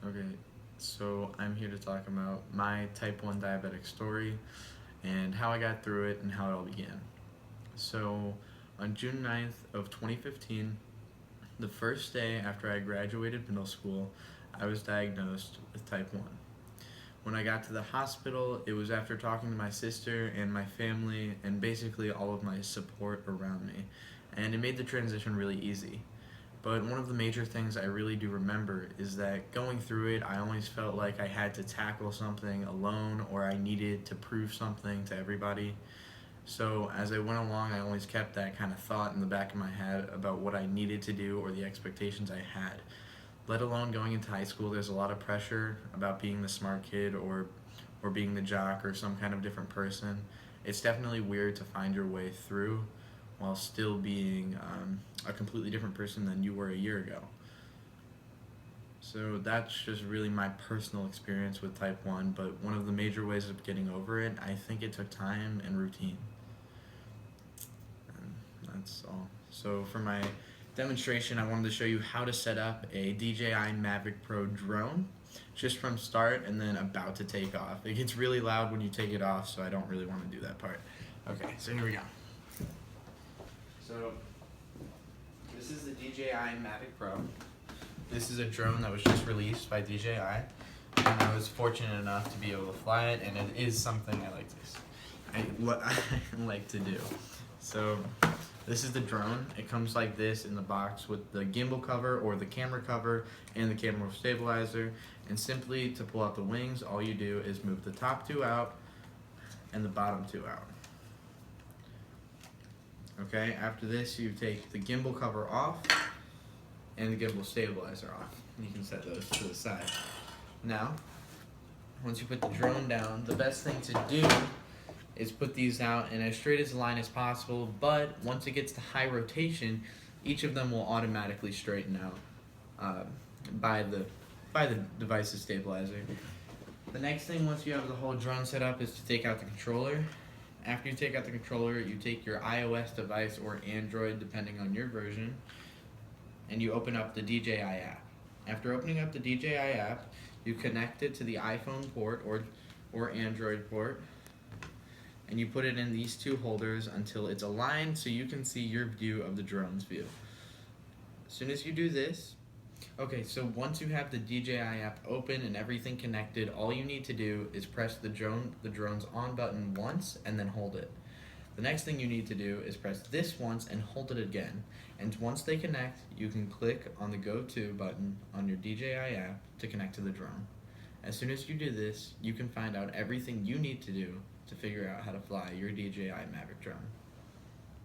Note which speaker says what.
Speaker 1: Okay, so I'm here to talk about my type 1 diabetic story and how I got through it and how it all began. So, on June 9th of 2015, the first day after I graduated middle school, I was diagnosed with type 1. When I got to the hospital, it was after talking to my sister and my family and basically all of my support around me, and it made the transition really easy. But one of the major things I really do remember is that going through it, I always felt like I had to tackle something alone or I needed to prove something to everybody. So as I went along, I always kept that kind of thought in the back of my head about what I needed to do or the expectations I had. Let alone going into high school, there's a lot of pressure about being the smart kid or being the jock or some kind of different person. It's definitely weird to find your way through while still being a completely different person than you were a year ago. So that's just really my personal experience with type 1, but one of the major ways of getting over it, I think it took time and routine. And that's all. So for my demonstration, I wanted to show you how to set up a DJI Mavic Pro drone just from start and then about to take off. It gets really loud when you take it off, so I don't really want to do that part. Okay, so here we go. So this is the DJI Mavic Pro. This is a drone that was just released by DJI, and I was fortunate enough to be able to fly it, and it is something I like to do. So this is the drone. It comes like this in the box with the gimbal cover or the camera cover and the camera stabilizer. And simply to pull out the wings, all you do is move the top two out and the bottom two out. Okay, after this you take the gimbal cover off and the gimbal stabilizer off. You can set those to the side. Now, once you put the drone down, the best thing to do is put these out in as straight as a line as possible, but once it gets to high rotation, each of them will automatically straighten out by the device's stabilizer. The next thing, once you have the whole drone set up, is to take out the controller. After you take out the controller, you take your iOS device or Android, depending on your version, and you open up the DJI app. After opening up the DJI app, you connect it to the iPhone port or Android port, and you put it in these two holders until it's aligned so you can see your view of the drone's view. As soon as you do this, okay, so once you have the DJI app open and everything connected, all you need to do is press the drone's on button once and then hold it. The next thing you need to do is press this once and hold it again. And once they connect, you can click on the Go To button on your DJI app to connect to the drone. As soon as you do this, you can find out everything you need to do to figure out how to fly your DJI Mavic drone.